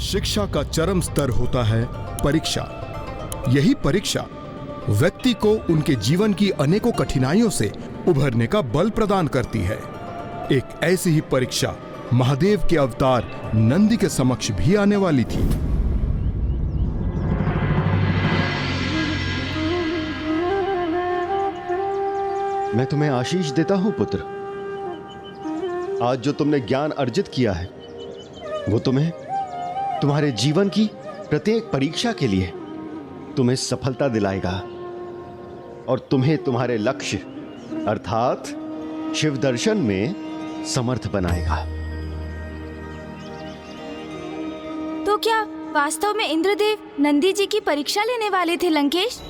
शिक्षा का चरम स्तर होता है परीक्षा। यही परीक्षा व्यक्ति को उनके जीवन की अनेकों कठिनाइयों से उभरने का बल प्रदान करती है। एक ऐसी ही परीक्षा महादेव के अवतार नंदी के समक्ष भी आने वाली थी। मैं तुम्हें आशीष देता हूं पुत्र। आज जो तुमने ज्ञान अर्जित किया है वो तुम्हें तुम्हारे जीवन की प्रत्येक परीक्षा के लिए तुम्हें सफलता दिलाएगा और तुम्हें तुम्हारे लक्ष्य अर्थात शिव दर्शन में समर्थ बनाएगा। तो क्या वास्तव में इंद्रदेव नंदी जी की परीक्षा लेने वाले थे लंकेश?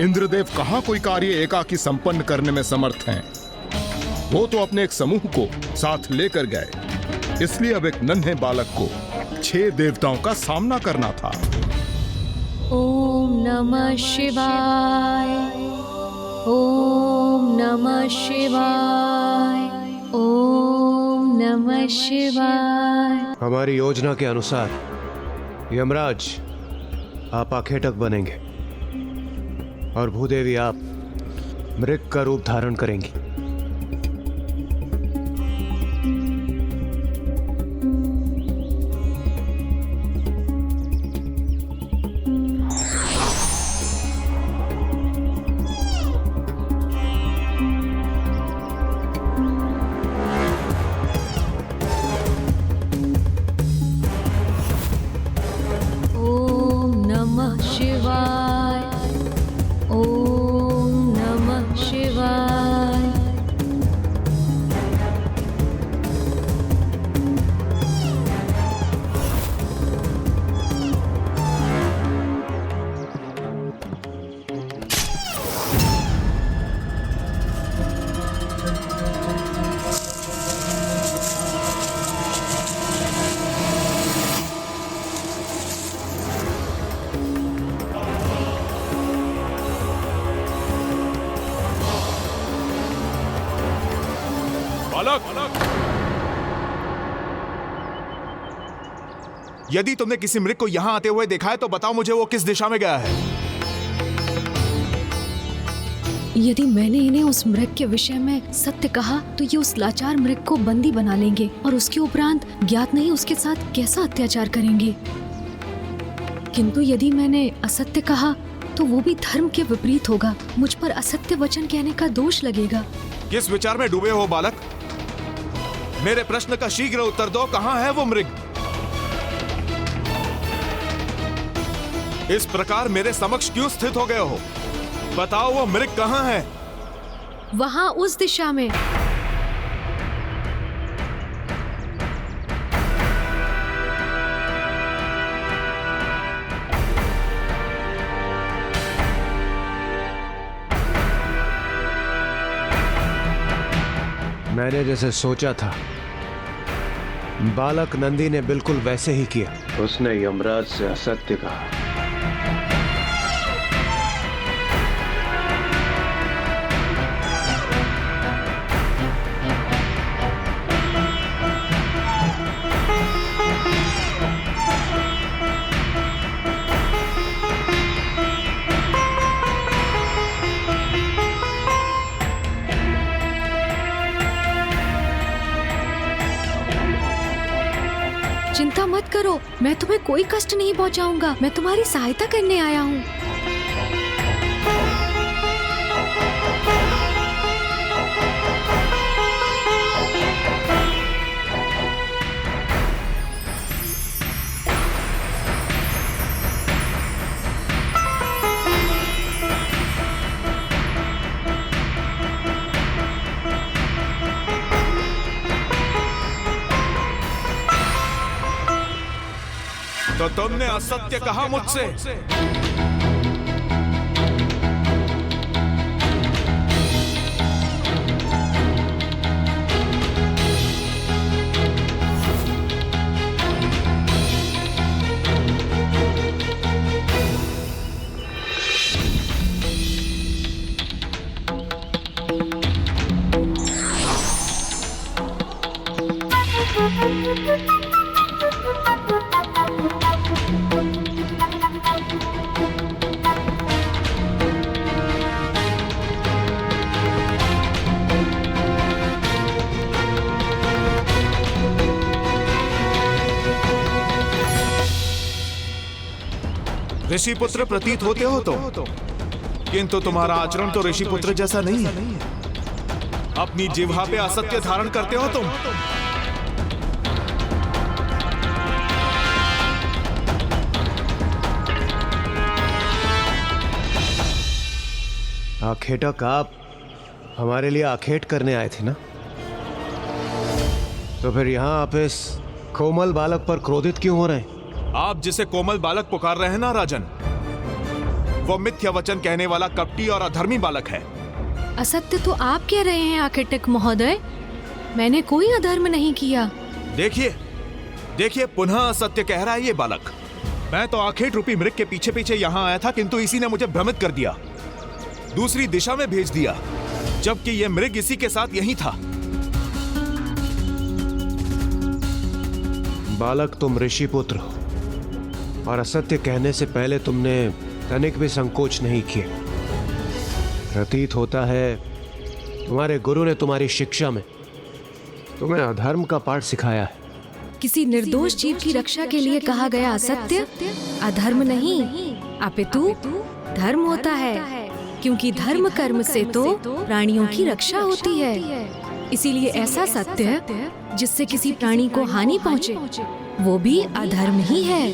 इंद्रदेव कहाँ कोई कार्य एकाकी संपन्न करने में समर्थ हैं। वो तो अपने एक समूह को साथ लेकर गए, इसलिए अब एक नन्हे बालक को 6 देवताओं का सामना करना था। ओम नमः शिवाय, ओम नमः शिवाय, ओम नमः शिवाय। हमारी योजना के अनुसार यमराज आप आखेटक बनेंगे और भूदेवी आप मृग का रूप धारण करेंगी। ओम नमः शिवाय, ओम नमः शिवाय। यदि तुमने किसी मृग को यहां आते हुए देखा है तो बताओ मुझे वो किस दिशा में गया है। यदि मैंने इन्हें उस मृग के विषय में सत्य कहा तो ये उस लाचार मृग को बंदी बना लेंगे और उसके उपरांत ज्ञात नहीं उसके साथ कैसा अत्याचार करेंगे। किंतु यदि मैंने असत्य कहा तो वो भी धर्म के विपरीत होगा। मुझ पर असत्य वचन कहने का दोष लगेगा। किस विचार में डूबे हो बालक? मेरे प्रश्न का शीघ्र उत्तर दो। कहां है वो मृग? इस प्रकार मेरे समक्ष क्यों स्थित हो गए हो? बताओ वो मृग कहां है? वहां उस दिशा में। मैंने जैसे सोचा था बालक नंदी ने बिल्कुल वैसे ही किया। उसने यमराज से असत्य कहा। चिंता मत करो, मैं तुम्हें कोई कष्ट नहीं पहुंचाऊंगा। मैं तुम्हारी सहायता करने आया हूँ। तो तुमने असत्य कहा मुझसे। ऋषि पुत्र प्रतीत होते हो तुम, किंतु तुम्हारा आचरण तो ऋषि पुत्र जैसा नहीं है। अपनी जिह्वा पे असत्य धारण करते हो तुम। आखेटक, आप हमारे लिए आखेट करने आए थे ना? तो फिर यहां आप इस कोमल बालक पर क्रोधित क्यों हो रहे हैं? आप जिसे कोमल बालक पुकार रहे हैं ना राजन, वो मिथ्या वचन कहने वाला कपटी और अधर्मी बालक है। असत्य तो आप कह रहे हैं आखेटक महोदय, मैंने कोई अधर्म नहीं किया। देखिए देखिए, पुनः असत्य कह रहा है ये बालक। मैं तो आखेट रूपी मृग के पीछे पीछे यहां आया था, किंतु इसी ने मुझे भ्रमित कर दिया, दूसरी दिशा में भेज दिया, जबकि यह मृग इसी के साथ यहीं था। बालक, तुम ऋषि पुत्र हो और असत्य कहने से पहले तुमने तनिक भी संकोच नहीं किए। प्रतीत होता है तुम्हारे गुरु ने तुम्हारी शिक्षा में तुम्हें अधर्म का पाठ सिखाया है। किसी निर्दोष जीव की रक्षा के लिए कहा गया असत्य अधर्म नहीं, अपितु धर्म होता है, क्योंकि धर्म कर्म से तो प्राणियों की रक्षा होती है। इसीलिए ऐसा सत्य जिससे किसी प्राणी को हानि पहुंचे, वो भी अधर्म ही है।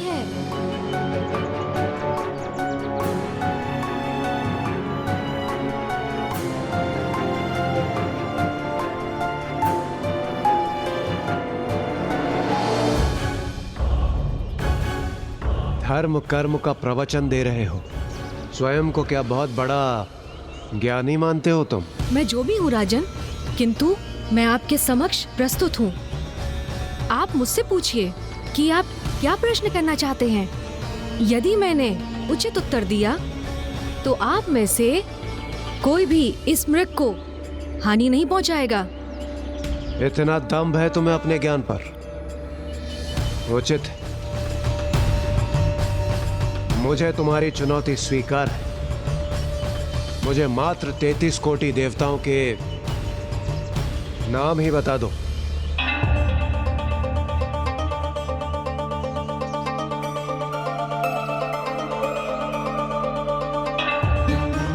धर्म कर्म का प्रवचन दे रहे हो, स्वयं को क्या बहुत बड़ा ज्ञानी मानते हो तुम? मैं जो भी हूँ राजन, किंतु मैं आपके समक्ष प्रस्तुत हूँ। आप मुझसे पूछिए कि आप क्या प्रश्न करना चाहते हैं। यदि मैंने उचित उत्तर दिया तो आप में से कोई भी इस मृग को हानि नहीं पहुंचाएगा। इतना दम्भ है तुम्हें अपने ज्ञान पर? उचित है, मुझे तुम्हारी चुनौती स्वीकार है। मुझे मात्र 33 कोटि देवताओं के नाम ही बता दो।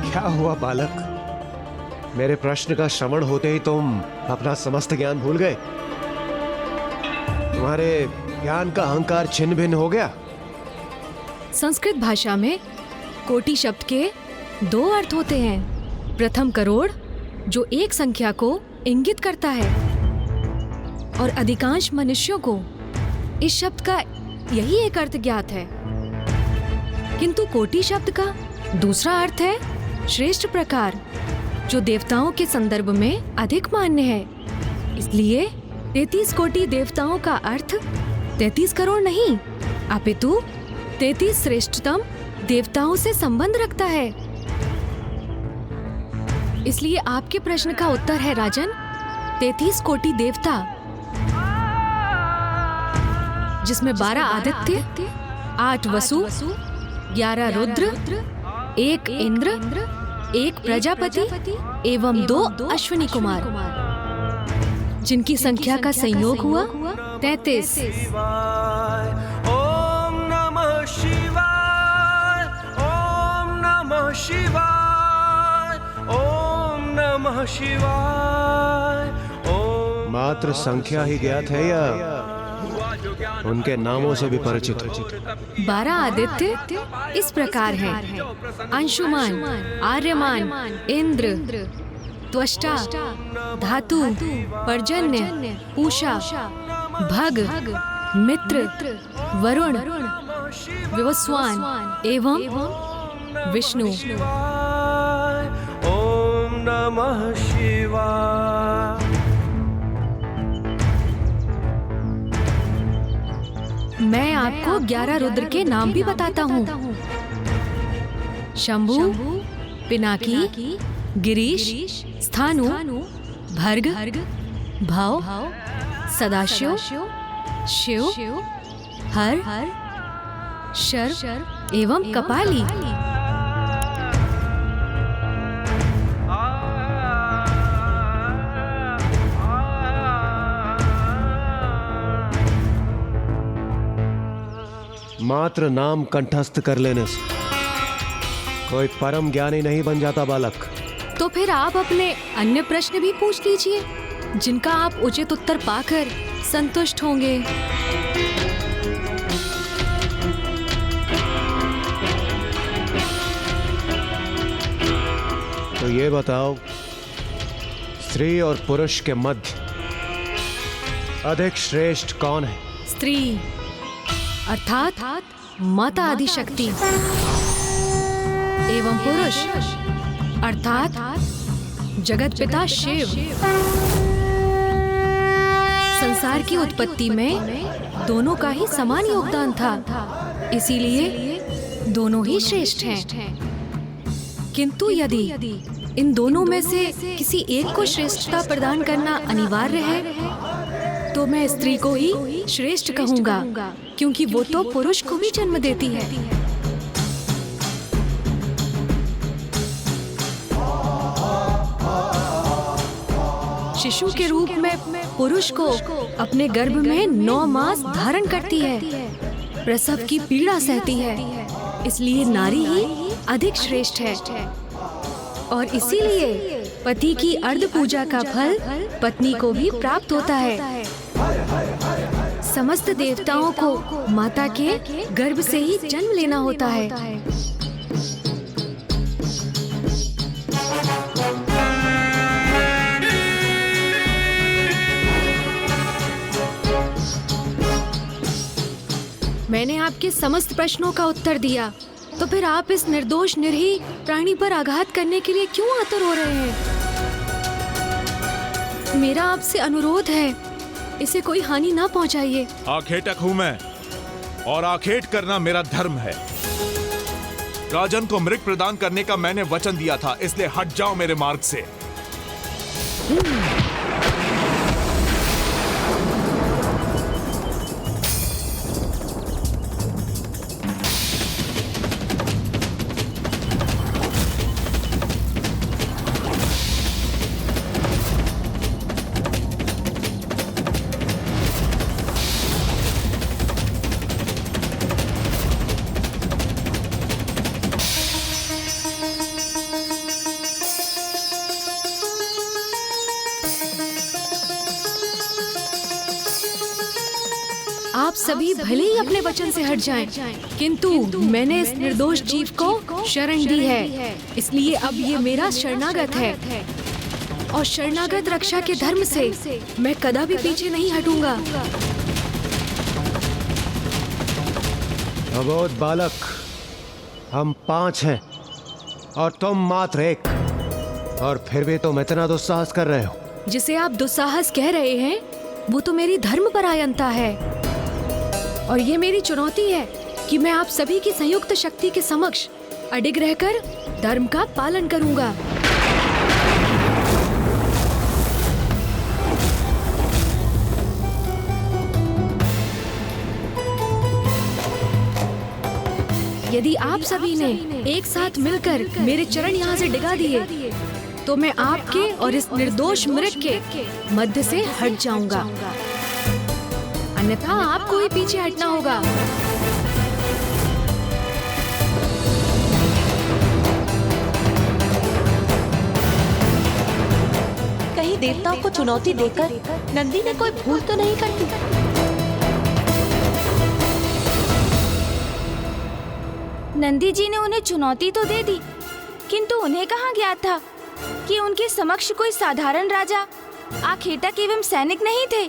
क्या हुआ बालक? मेरे प्रश्न का श्रवण होते ही तुम अपना समस्त ज्ञान भूल गए? तुम्हारे ज्ञान का अहंकार छिन्न भिन्न हो गया? संस्कृत भाषा में कोटि शब्द के 2 अर्थ होते हैं। प्रथम करोड़, जो एक संख्या को इंगित करता है, और अधिकांश मनुष्यों को इस शब्द का यही एक अर्थ ज्ञात है। किंतु कोटि शब्द का दूसरा अर्थ है श्रेष्ठ प्रकार, जो देवताओं के संदर्भ में अधिक मान्य है। इसलिए 33 कोटि देवताओं का अर्थ 33 करोड़ नहीं, अपितु 33 श्रेष्ठतम देवताओं से संबंध रखता है। इसलिए आपके प्रश्न का उत्तर है राजन, 33 कोटि देवता, जिसमें 12 आदित्य, 8 वसु, 11 रुद्र, 1 इंद्र, 1 प्रजापति एवं 2 अश्विनी कुमार, जिनकी संख्या का संयोग हुआ 33। ओम नमः शिवाय, ओम नमः शिवाय, ओम नमः शिवाय, ओम। मात्र संख्या ही ज्ञात है या उनके नामों से भी परिचित हो? 12 आदित्य इस प्रकार हैं: अंशुमान, आर्यमान, इंद्र, त्वष्टा, धातु, पर्जन्य, पूषा, भग, मित्र, वरुण, विवस्वान एवं विष्णु। ओम नमः शिवाय। मैं आपको 11 रुद्र के नाम भी बताता हूँ: शंभु, पिनाकी, गिरीश, स्थानु, भर्ग, भव, सदाशिव, शिव, हर, शर एवं कपाली। मात्र नाम कंठस्थ कर लेने से कोई परम ज्ञानी नहीं बन जाता बालक। तो फिर आप अपने अन्य प्रश्न भी पूछ लीजिए, जिनका आप उचित उत्तर पाकर संतुष्ट होंगे। तो ये बताओ, स्त्री और पुरुष के मध्य अधिक श्रेष्ठ कौन है? स्त्री अर्थात माता आदिशक्ति एवं पुरुष अर्थात जगत पिता शिव। संसार की उत्पत्ति में दोनों का ही समान योगदान था, इसीलिए दोनों ही श्रेष्ठ हैं। किंतु यदि इन दोनों में से किसी एक को श्रेष्ठता प्रदान करना अनिवार्य है, तो मैं स्त्री को ही श्रेष्ठ कहूंगा, क्योंकि वो तो पुरुष को भी जन्म देती है। शिशु के रूप में पुरुष को अपने गर्भ में 9 मास धारण करती है, प्रसव की पीड़ा सहती है, इसलिए नारी ही अधिक श्रेष्ठ है। और इसीलिए पति की अर्ध पूजा का फल पत्नी को भी प्राप्त होता है। समस्त देवताओं को माता के गर्भ से ही जन्म लेना होता है। मैंने आपके समस्त प्रश्नों का उत्तर दिया, तो फिर आप इस निर्दोष निरीह प्राणी पर आघात करने के लिए क्यों आतुर हो रहे हैं? मेरा आपसे अनुरोध है, इसे कोई हानि ना पहुंचाइए। आखेटक हूं मैं, और आखेट करना मेरा धर्म है। राजन को मृग प्रदान करने का मैंने वचन दिया था, इसलिए हट जाओ मेरे मार्ग से। आप सभी भले ही अपने वचन से हट जाएं, किंतु मैंने इस निर्दोष जीव को शरण दी है, इसलिए अब ये मेरा शरणागत है, और शरणागत रक्षा के धर्म से मैं कदापि पीछे नहीं हटूंगा। अबोध बालक, हम 5 हैं और तुम मात्र 1, और फिर भी तुम इतना दुस्साहस कर रहे हो। जिसे आप दुस्साहस कह रहे हैं, वो तो मेरी धर्मपरायणता है, और ये मेरी चुनौती है कि मैं आप सभी की संयुक्त शक्ति के समक्ष अडिग रहकर धर्म का पालन करूंगा। यदि आप सभी ने एक साथ मिलकर मेरे चरण यहाँ से डिगा दिए, तो मैं आपके और इस निर्दोष मृग के मध्य से हट जाऊंगा, अन्यथा आपको ही पीछे हटना होगा। कहीं देवताओं को चुनौती देकर नंदी ने कोई भूल तो नहीं कर दी? नंदी जी ने उन्हें चुनौती तो दे दी, किंतु उन्हें कहाँ ज्ञात था कि उनके समक्ष कोई साधारण राजा, आखेटक एवं सैनिक नहीं थे,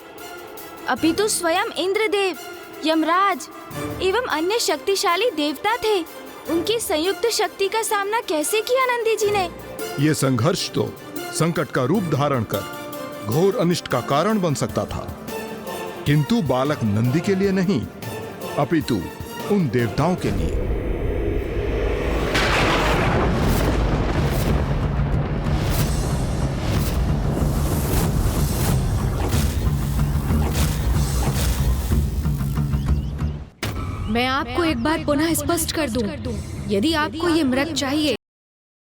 अपितु स्वयं इंद्रदेव, यमराज एवं अन्य शक्तिशाली देवता थे। उनकी संयुक्त शक्ति का सामना कैसे किया नंदी जी ने? ये संघर्ष तो संकट का रूप धारण कर घोर अनिष्ट का कारण बन सकता था, किंतु बालक नंदी के लिए नहीं, अपितु उन देवताओं के लिए। मैं आपको एक बार पुनः स्पष्ट कर दूं, यदि आपको ये मृग चाहिए,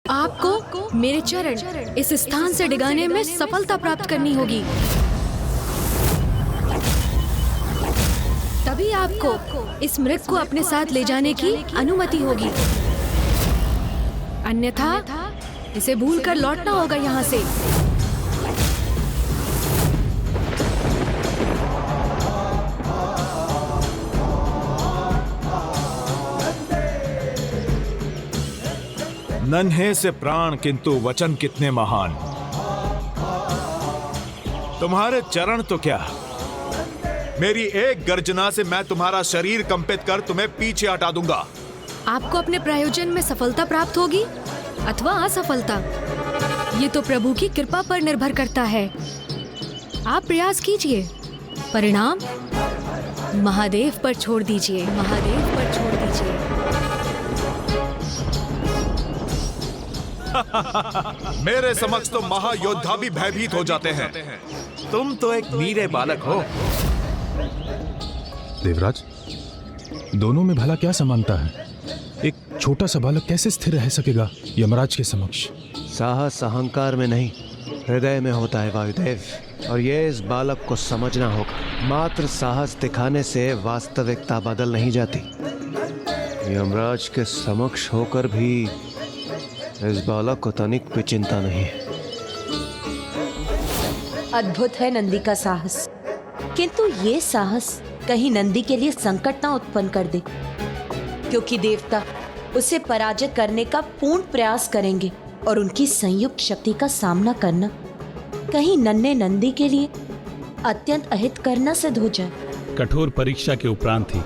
आपको मेरे चरण इस स्थान से डिगाने में सफलता प्राप्त करनी होगी, तभी आपको इस मृग को अपने साथ ले जाने की अनुमति होगी, अन्यथा इसे भूलकर लौटना होगा यहाँ से। नन्हे से प्राण किंतु वचन कितने महान। तुम्हारे चरण तो क्या, मेरी एक गर्जना से मैं तुम्हारा शरीर कंपित कर तुम्हें पीछे हटा दूंगा। आपको अपने प्रयोजन में सफलता प्राप्त होगी अथवा असफलता, ये तो प्रभु की कृपा पर निर्भर करता है। आप प्रयास कीजिए, परिणाम महादेव पर छोड़ दीजिए, महादेव पर छोड़ दीजिए। मेरे समक्ष तो महायोद्धा भी भयभीत हो जाते हैं। तुम तो एक नीरे बालक हो। देवराज, दोनों में भला क्या समानता है? एक छोटा सा बालक कैसे स्थिर रह सकेगा यमराज के समक्ष? साहस अहंकार में नहीं, हृदय में होता है वायुदेव, और ये इस बालक को समझना होगा। मात्र साहस दिखाने से वास्तविकता बदल नहीं जाती। यमराज के समक्ष होकर भी इस बालक को तनिक भी चिंता नहीं है। अद्भुत है नंदी का साहस, किंतु ये साहस कहीं नंदी के लिए संकट ना उत्पन्न कर दे, क्योंकि देवता उसे पराजित करने का पूर्ण प्रयास करेंगे और उनकी संयुक्त शक्ति का सामना करना कहीं नन्हे नंदी के लिए अत्यंत अहितकर न सिद्ध हो जाए। कठोर परीक्षा के उपरांत ही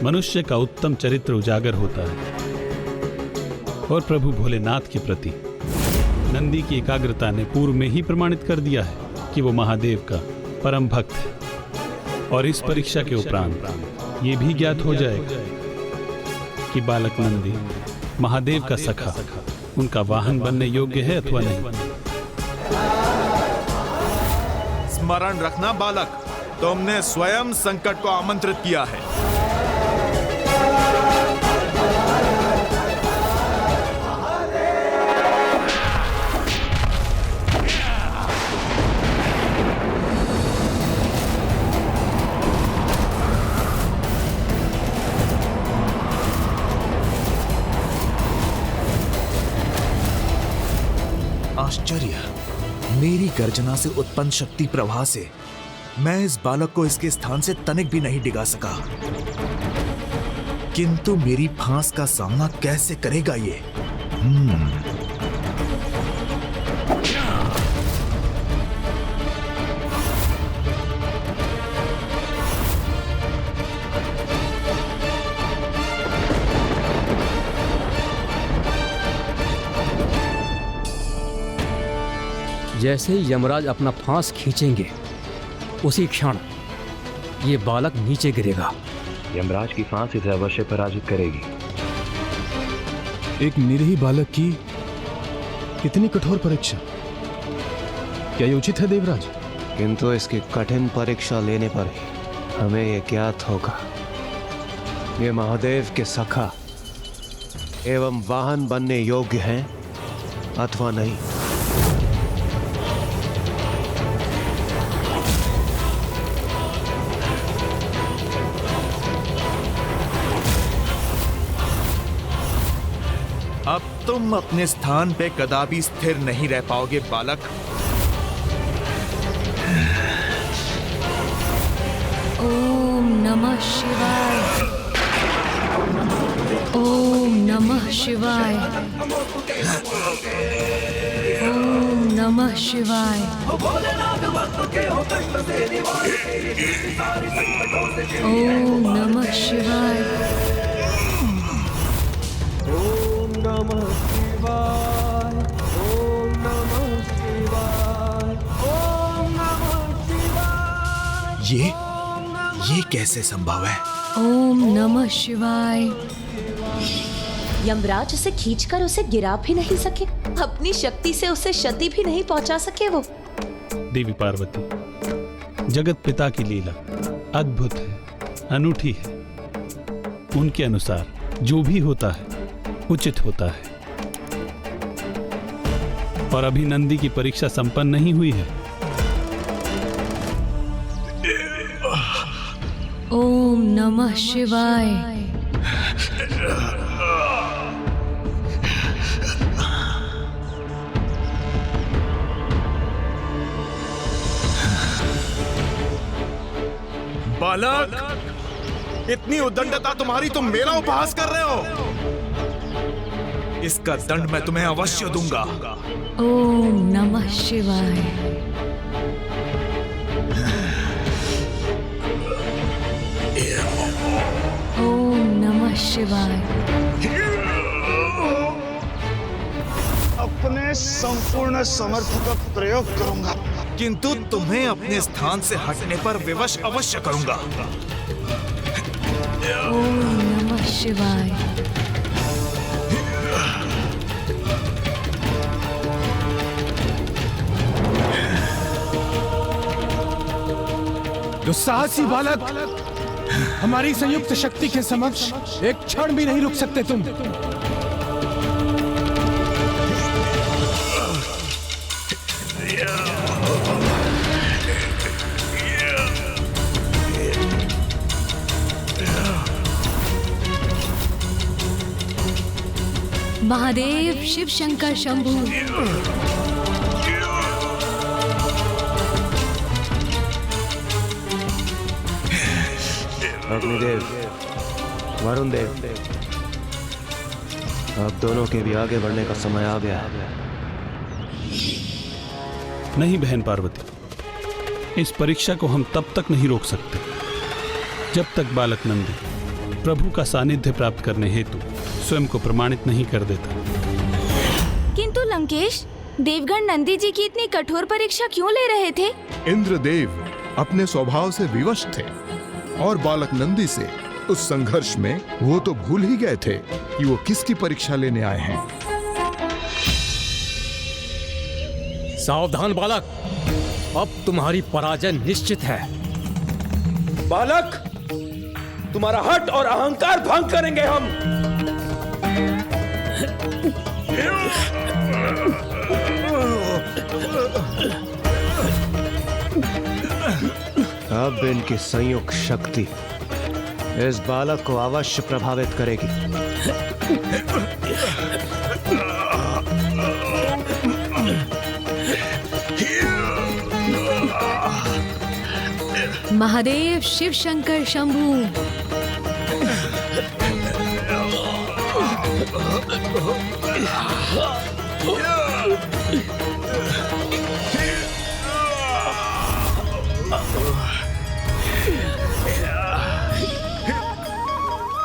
मनुष्य का उत्तम चरित्र उजागर होता है, और प्रभु भोलेनाथ के प्रति नंदी की एकाग्रता ने पूर्व में ही प्रमाणित कर दिया है कि वो महादेव का परम भक्त है। और इस परीक्षा के उपरांत ये भी ज्ञात हो जाएगा कि बालक नंदी महादेव का सखा, उनका वाहन बनने योग्य है अथवा नहीं। स्मरण रखना बालक, तुमने स्वयं संकट को आमंत्रित किया है। आश्चर्य, मेरी गर्जना से उत्पन्न शक्ति प्रवाह से मैं इस बालक को इसके स्थान से तनिक भी नहीं डिगा सका, किंतु मेरी फांस का सामना कैसे करेगा ये? जैसे ही यमराज अपना फांस खींचेंगे उसी क्षण ये बालक नीचे गिरेगा। यमराज की फांस इसे अवश्य पराजित करेगी। एक निरीह बालक की कितनी कठोर परीक्षा! क्या ये उचित है देवराज? किंतु इसकी कठिन परीक्षा लेने पर ही हमें ये ज्ञात होगा ये महादेव के सखा एवं वाहन बनने योग्य हैं अथवा नहीं। अब तुम अपने स्थान पे कदापि स्थिर नहीं रह पाओगे बालक। ओम नमः शिवाय, ओम नमः शिवाय, ओम नमः शिवाय, ओम नमः शिवाय। नमः शिवाय, ओम नमः शिवाय, ओम नमः शिवाय। ये कैसे संभव है? ओम नमः शिवाय। यमराज उसे खींचकर उसे गिरा भी नहीं सके, अपनी शक्ति से उसे क्षति भी नहीं पहुंचा सके। वो देवी पार्वती, जगत पिता की लीला अद्भुत है, अनूठी है। उनके अनुसार जो भी होता है उचित होता है, और अभी नंदी की परीक्षा संपन्न नहीं हुई है। ओम नमः शिवाय। बालक, इतनी उद्दंडता तुम्हारी, तुम मेरा उपहास कर रहे हो। इसका दंड मैं तुम्हें अवश्य दूंगा। ओम नमः शिवाय। ओम नमः शिवाय। अपने संपूर्ण सामर्थ्य का प्रयोग करूंगा, किंतु तुम्हें अपने स्थान से हटने पर विवश अवश्य करूंगा। ओम नमः शिवाय। दुस्साहसी बालक, हमारी संयुक्त शक्ति के समक्ष एक क्षण भी नहीं रुक सकते तुम। महादेव, शिव शंकर शंभु। अग्निदेव, वरुण देव, अब दोनों के भी आगे बढ़ने का समय आ गया है। नहीं बहन पार्वती, इस परीक्षा को हम तब तक नहीं रोक सकते जब तक बालक नंदी प्रभु का सानिध्य प्राप्त करने हेतु स्वयं को प्रमाणित नहीं कर देता। किंतु लंकेश, देवगण नंदी जी की इतनी कठोर परीक्षा क्यों ले रहे थे? इंद्रदेव अपने स्वभाव से विवश थे और बालक नंदी से उस संघर्ष में वो तो भूल ही गए थे कि वो किसकी परीक्षा लेने आए हैं। सावधान बालक, अब तुम्हारी पराजय निश्चित है। बालक, तुम्हारा हट और अहंकार भंग करेंगे हम। अब इनकी संयुक्त शक्ति इस बालक को अवश्य प्रभावित करेगी। महादेव, शिव शंकर शंभु।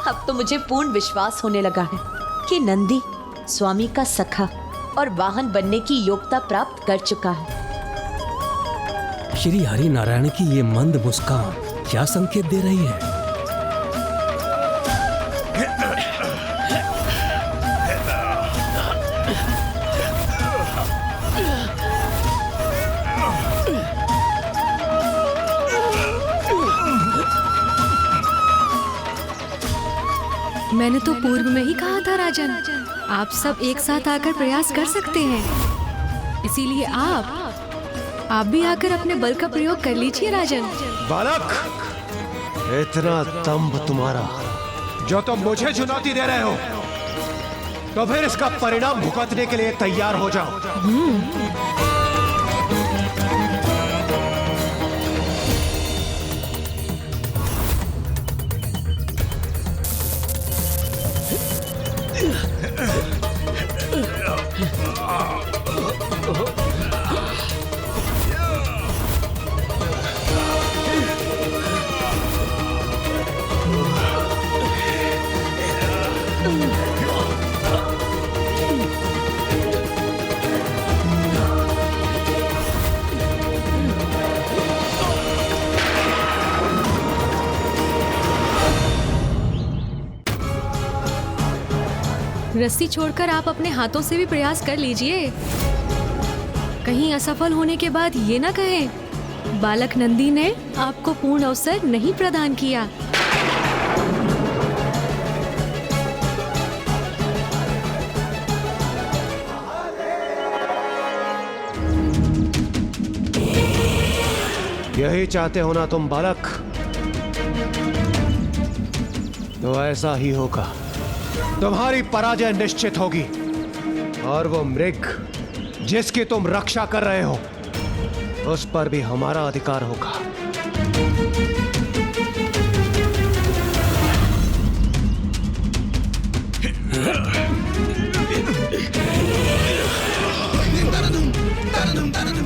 अब तो मुझे पूर्ण विश्वास होने लगा है कि नंदी स्वामी का सखा और वाहन बनने की योग्यता प्राप्त कर चुका है। श्री हरि नारायण की ये मंद मुस्कान क्या संकेत दे रही है? मैंने तो पूर्व में ही कहा था राजन, आप सब एक साथ आकर प्रयास कर सकते हैं। इसीलिए आप भी आकर अपने बल का प्रयोग कर लीजिए राजन। बालक, इतना दंभ तुम्हारा, जो तुम मुझे चुनौती दे रहे हो, तो फिर इसका परिणाम भुगतने के लिए तैयार हो जाओ। रस्सी छोड़कर आप अपने हाथों से भी प्रयास कर लीजिए। कहीं असफल होने के बाद ये ना कहें बालक नंदी ने आपको पूर्ण अवसर नहीं प्रदान किया। यही चाहते हो ना तुम बालक? तो ऐसा ही होगा। तुम्हारी पराजय निश्चित होगी और वो मृग जिसकी तुम रक्षा कर रहे हो उस पर भी हमारा अधिकार होगा।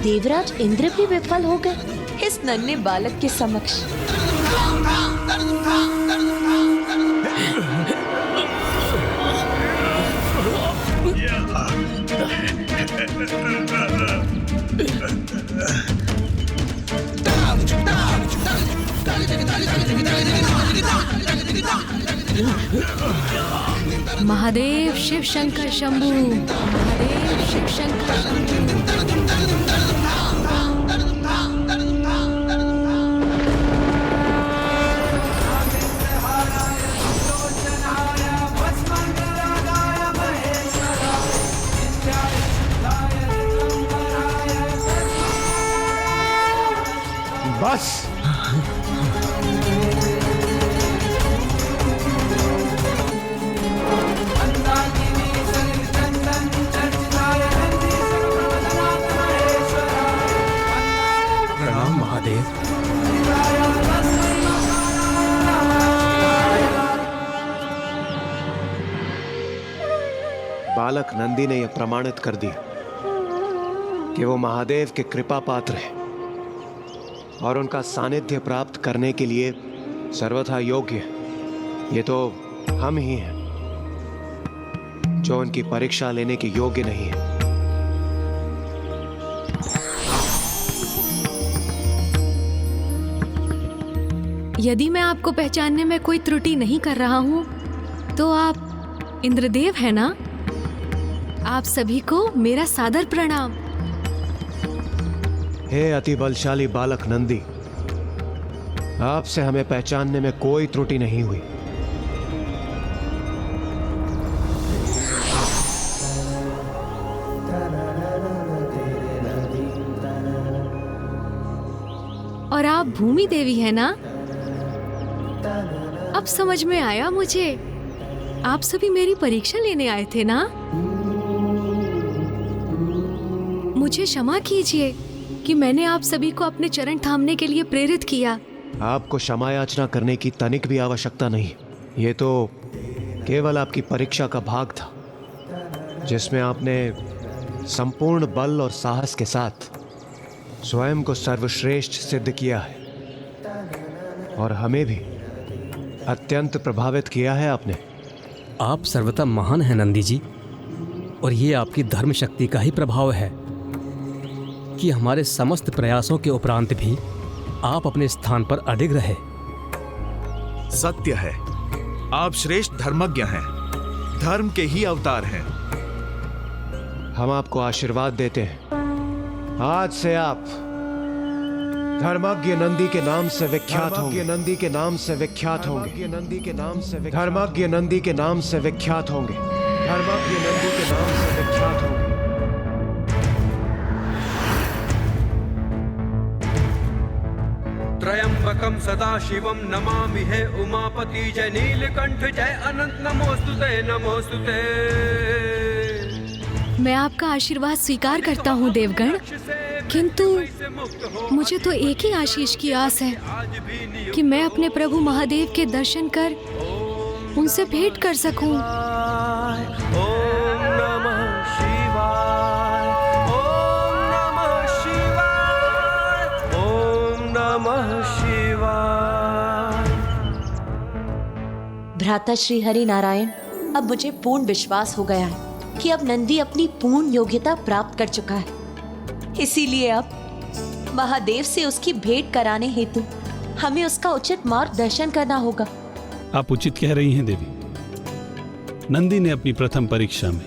देवराज इंद्र भी विफल हो गए इस नन्हे बालक के समक्ष। महादेव शिव शंकर शंभू, महादेव शिव शंकर शंभू। बस प्रणाम महादेव। बालक नंदी ने यह प्रमाणित कर दिया कि वो महादेव के कृपा पात्र है और उनका सानिध्य प्राप्त करने के लिए सर्वथा योग्य है। ये तो हम ही हैं जो उनकी परीक्षा लेने के योग्य नहीं है। यदि मैं आपको पहचानने में कोई त्रुटि नहीं कर रहा हूं तो आप इंद्रदेव हैं ना? आप सभी को मेरा सादर प्रणाम। हे अति बलशाली बालक नंदी, आपसे हमें पहचानने में कोई त्रुटि नहीं हुई। और आप भूमि देवी हैं ना? अब समझ में आया मुझे। आप सभी मेरी परीक्षा लेने आए थे ना? मुझे क्षमा कीजिए कि मैंने आप सभी को अपने चरण थामने के लिए प्रेरित किया। आपको क्षमा याचना करने की तनिक भी आवश्यकता नहीं। ये तो केवल आपकी परीक्षा का भाग था जिसमें आपने संपूर्ण बल और साहस के साथ स्वयं को सर्वश्रेष्ठ सिद्ध किया है और हमें भी अत्यंत प्रभावित किया है आपने। आप सर्वथा महान हैं नंदी जी, और ये आपकी धर्म शक्ति का ही प्रभाव है कि हमारे समस्त प्रयासों के उपरांत भी आप अपने स्थान पर अडिग रहे। सत्य है, आप श्रेष्ठ धर्मज्ञ हैं, धर्म के ही अवतार हैं। हम आपको आशीर्वाद देते हैं। आज से आप धर्मज्ञ नंदी के नाम से विख्यात होंगे। नंदी के नाम से विख्यात होंगे। नंदी के नाम से धर्मज्ञ नंदी के नाम से विख्यात होंगे। धर्मज्ञ नंदी के नाम से विख्यात होंगे। त्रयंबकम सदा शिवम नमामि हे उमापति जय नीलकंठ जय अनंत नमोस्तुते नमोस्तुते। मैं आपका आशीर्वाद स्वीकार करता हूँ देवगण, किंतु मुझे तो एक ही आशीष की आस है कि मैं अपने प्रभु महादेव के दर्शन कर उनसे भेंट कर सकूं। ओम नमः शिवाय, ओम नमः शिवाय, ओम नमः शिवाय। भ्राता श्री हरि नारायण, अब मुझे पूर्ण विश्वास हो गया है कि अब नंदी अपनी पूर्ण योग्यता प्राप्त कर चुका है। इसीलिए अब महादेव से उसकी भेंट कराने हेतु हमें उसका उचित मार्गदर्शन करना होगा। आप उचित कह रही हैं देवी। नंदी ने अपनी प्रथम परीक्षा में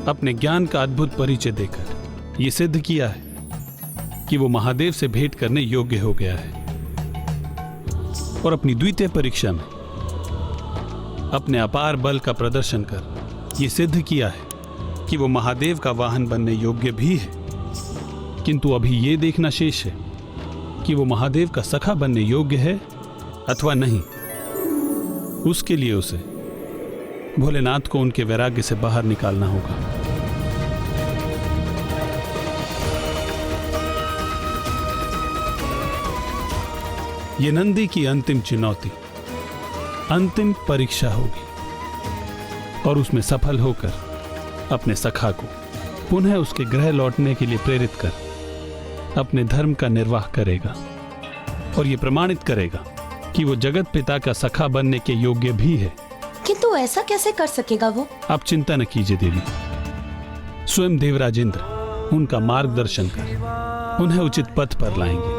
अपने ज्ञान का अद्भुत परिचय देकर यह सिद्ध किया है कि वो महादेव से भेंट करने योग्य हो गया है, और अपनी द्वितीय परीक्षा में अपने अपार बल का प्रदर्शन कर यह सिद्ध किया है कि वो महादेव का वाहन बनने योग्य भी है। किंतु अभी ये देखना शेष है कि वो महादेव का सखा बनने योग्य है अथवा नहीं। उसके लिए उसे भोलेनाथ को उनके वैराग्य से बाहर निकालना होगा। ये नंदी की अंतिम चुनौती, अंतिम परीक्षा होगी और उसमें सफल होकर अपने सखा को पुनः उसके गृह लौटने के लिए प्रेरित कर अपने धर्म का निर्वाह करेगा और ये प्रमाणित करेगा कि वो जगत पिता का सखा बनने के योग्य भी है। किंतु ऐसा कैसे कर सकेगा वो? आप चिंता न कीजिए देवी, स्वयं देवराज इंद्र उनका मार्गदर्शन कर उन्हें उचित पथ पर लाएंगे।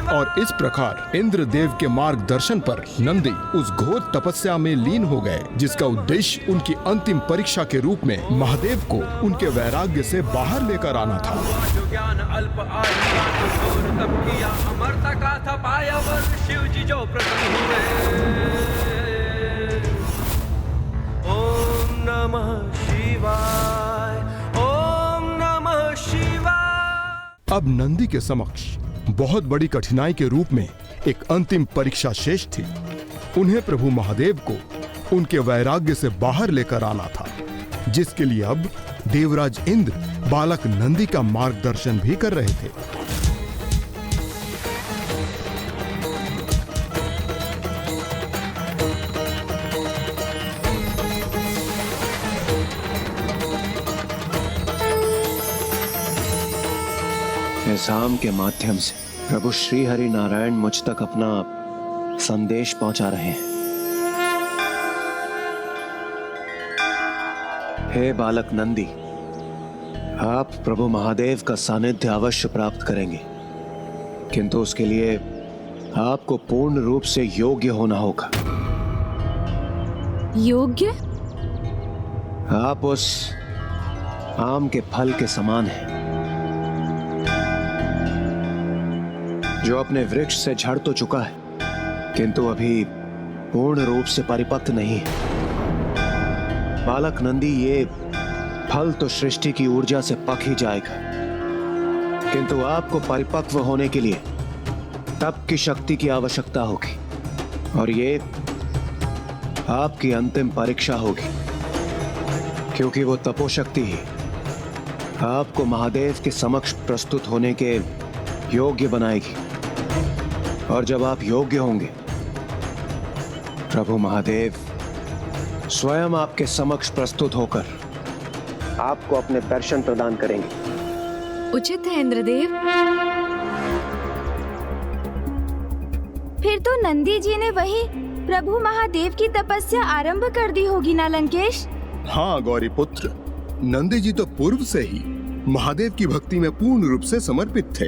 और इस प्रकार इंद्रदेव के मार्गदर्शन पर नंदी उस घोर तपस्या में लीन हो गए, जिसका उद्देश्य उनकी अंतिम परीक्षा के रूप में महादेव को उनके वैराग्य से बाहर लेकर आना था। ज्ञान अल्प तब किया अमरता का था पाया वर शिव जी जो प्रसन्न हुए। ओम नमः शिवाय, ओम नमः शिवाय। अब नंदी के समक्ष बहुत बड़ी कठिनाई के रूप में एक अंतिम परीक्षा शेष थी। उन्हें प्रभु महादेव को उनके वैराग्य से बाहर लेकर आना था, जिसके लिए अब देवराज इंद्र बालक नंदी का मार्गदर्शन भी कर रहे थे। इस आम के माध्यम से प्रभु श्री हरि नारायण मुझ तक अपना संदेश पहुंचा रहे हैं। हे बालक नंदी, आप प्रभु महादेव का सानिध्य अवश्य प्राप्त करेंगे, किंतु उसके लिए आपको पूर्ण रूप से योग्य होना होगा। योग्य? आप उस आम के फल के समान हैं जो अपने वृक्ष से झड़ तो चुका है, किंतु अभी पूर्ण रूप से परिपक्व नहीं है। बालक नंदी, ये फल तो सृष्टि की ऊर्जा से पक ही जाएगा, किंतु आपको परिपक्व होने के लिए तप की शक्ति की आवश्यकता होगी, और ये आपकी अंतिम परीक्षा होगी, क्योंकि वो तपोशक्ति ही आपको महादेव के समक्ष प्रस्तुत होने के योग्य बनाएगी। और जब आप योग्य होंगे, प्रभु महादेव स्वयं आपके समक्ष प्रस्तुत होकर आपको अपने दर्शन प्रदान करेंगे। उचित है इंद्रदेव। फिर तो नंदी जी ने वही प्रभु महादेव की तपस्या आरंभ कर दी होगी ना लंकेश? हाँ गौरी पुत्र, नंदी जी तो पूर्व से ही महादेव की भक्ति में पूर्ण रूप से समर्पित थे।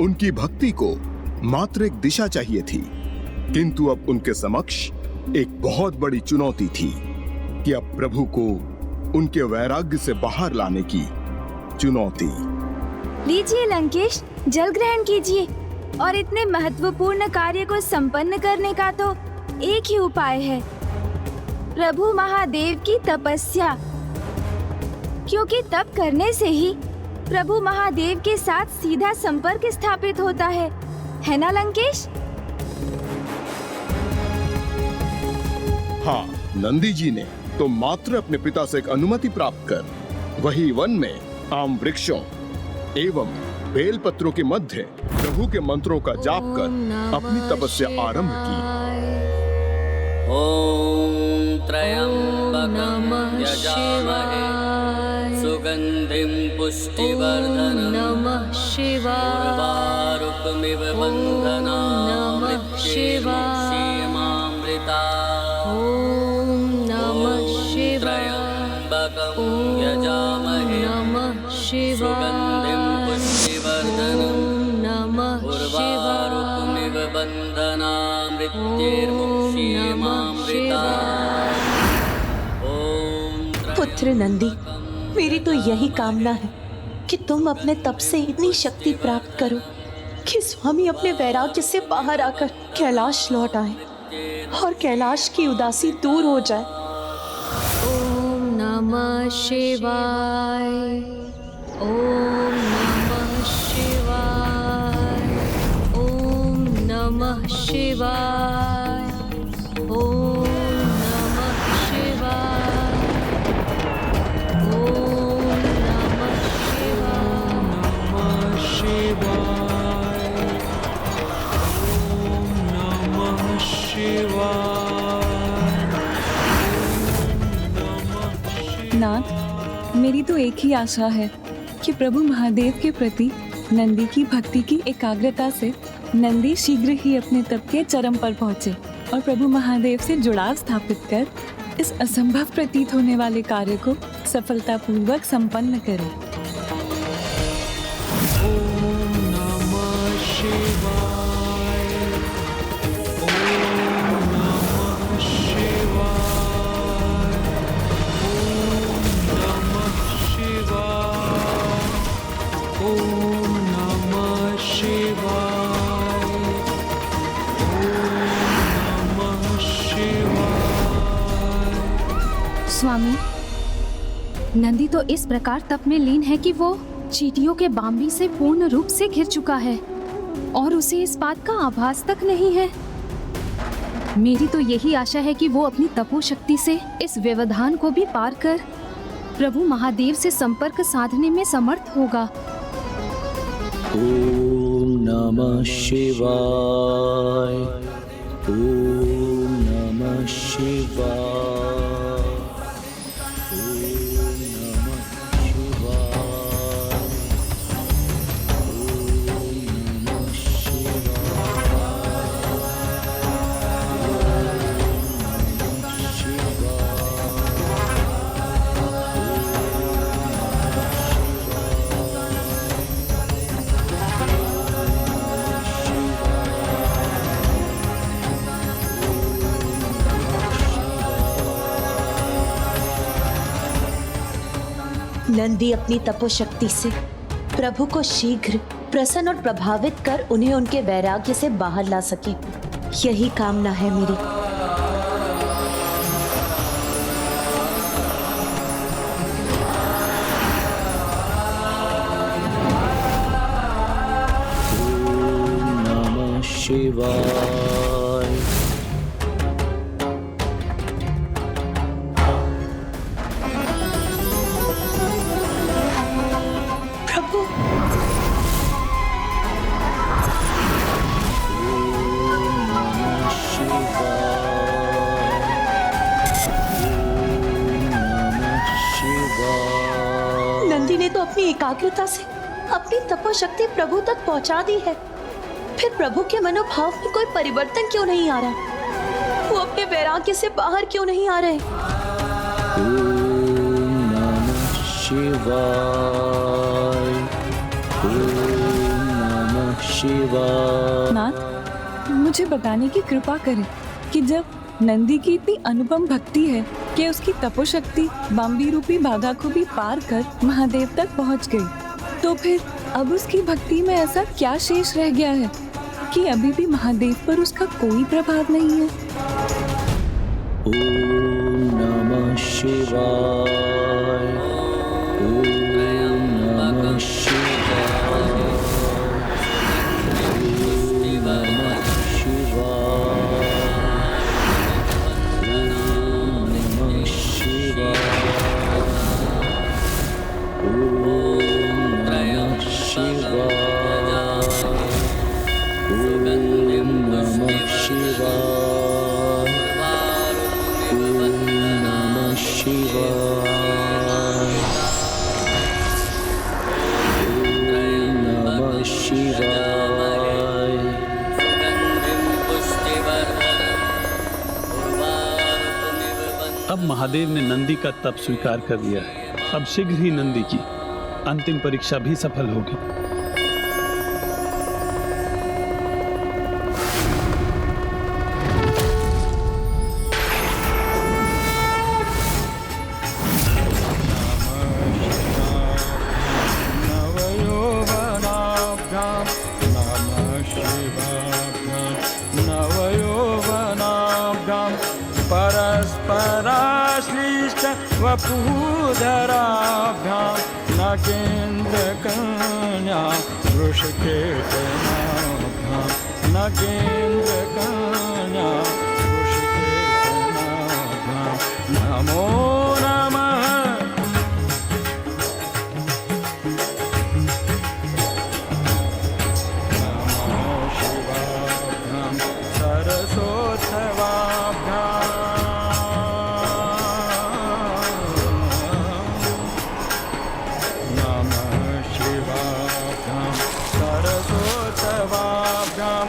उनकी भक्ति को मात्र एक दिशा चाहिए थी, किंतु अब उनके समक्ष एक बहुत बड़ी चुनौती थी कि अब प्रभु को उनके वैराग्य से बाहर लाने की चुनौती। लीजिए लंकेश, जल ग्रहण कीजिए, और इतने महत्वपूर्ण कार्य को संपन्न करने का तो एक ही उपाय है, प्रभु महादेव की तपस्या, क्योंकि तप करने से ही प्रभु महादेव के साथ सीधा संपर्क स्थापित होता है ना लंकेश? हाँ, नंदी जी ने तो मात्र अपने पिता से एक अनुमति प्राप्त कर वही वन में आम वृक्षों एवं बेल पत्रों के मध्य प्रभु के मंत्रों का जाप कर अपनी तपस्या आरंभ की। ओम त्र्यंबकं यजामहे सुगंधिं पुष्टिवर्धनं नमः शिवाय। उर्वारुकमिव बन्धनान् मृत्युर्मुक्षीयमामृता। ओम नमः शिवाय। त्र्यंबकं यजामहे सुगंधिं पुष्टिवर्धनं उर्वारुकमिव बन्धनान् मृत्युर्मुक्षीयमामृता। पुत्र नंदी, मेरी तो यही कामना है कि तुम अपने तप से इतनी शक्ति प्राप्त करो कि स्वामी अपने वैराग्य से बाहर आकर कैलाश लौट आए और कैलाश की उदासी दूर हो जाए। ओम नमः शिवाय। ओम नमः शिवाय। ओम शिवाय। ओम नमः शिवाय। ओम नमः शिवाय। ओम नमः शिवाय। नाथ, मेरी तो एक ही आशा है कि प्रभु महादेव के प्रति नंदी की भक्ति की एकाग्रता से नंदी शीघ्र ही अपने तप के चरम पर पहुंचे और प्रभु महादेव से जुड़ाव स्थापित कर इस असंभव प्रतीत होने वाले कार्य को सफलतापूर्वक संपन्न करे। ओम नमः शिवाय। ओम नमः शिवाय। ओम नमः शिवाय। ओम नमः शिवाय। स्वामी, नंदी तो इस प्रकार तप में लीन है कि वो चींटियों के बांबी से पूर्ण रूप से घिर चुका है और उसे इस बात का आभास तक नहीं है। मेरी तो यही आशा है कि वो अपनी तपोशक्ति से इस व्यवधान को भी पार कर प्रभु महादेव से संपर्क साधने में समर्थ होगा। ओम नमः शिवाय। ओम नमः शिवाय। ओम नमः शिवाय। ओम नमः नंदी अपनी तपोशक्ति से प्रभु को शीघ्र प्रसन्न और प्रभावित कर उन्हें उनके वैराग्य से बाहर ला सके, यही कामना है मेरी। ओम नमः शिवाय। प्रभु, नंदी ने तो अपनी एकाग्रता से अपनी तपोशक्ति प्रभु तक पहुंचा दी है, फिर प्रभु के मनोभाव में कोई परिवर्तन क्यों नहीं आ रहा? वो अपने वैराग्य से बाहर क्यों नहीं आ रहे? ओम नमः शिवाय। ओम नमः शिवाय। नाथ, मुझे बताने की कृपा करें कि जब नंदी की इतनी अनुपम भक्ति है कि उसकी तपोशक्ति बांबी रूपी बाधा को भी पार कर महादेव तक पहुंच गई, तो फिर अब उसकी भक्ति में ऐसा क्या शेष रह गया है कि अभी भी महादेव पर उसका कोई प्रभाव नहीं है? ओम नमः शिवाय। ओम नमः शिवाय। ओम नमः शिवाय। ओम नमः शिवाय। ओम नमः शिवाय। ओम नमः शिवाय। अब महादेव ने नंदी का तप स्वीकार कर लिया है। अब शीघ्र ही नंदी की अंतिम परीक्षा भी सफल होगी। वपुधराभ्यां नागेन्द्रकन्या वृषकेतनाभ्यां नगेन्द्र कन्या ऋषिकेशनाभ्यां नमो नमः। नमो शिवाभ्यां सरस्वत्यवाभ्यां नमः शिवाभ्यां सरस्वत्यवाभ्यां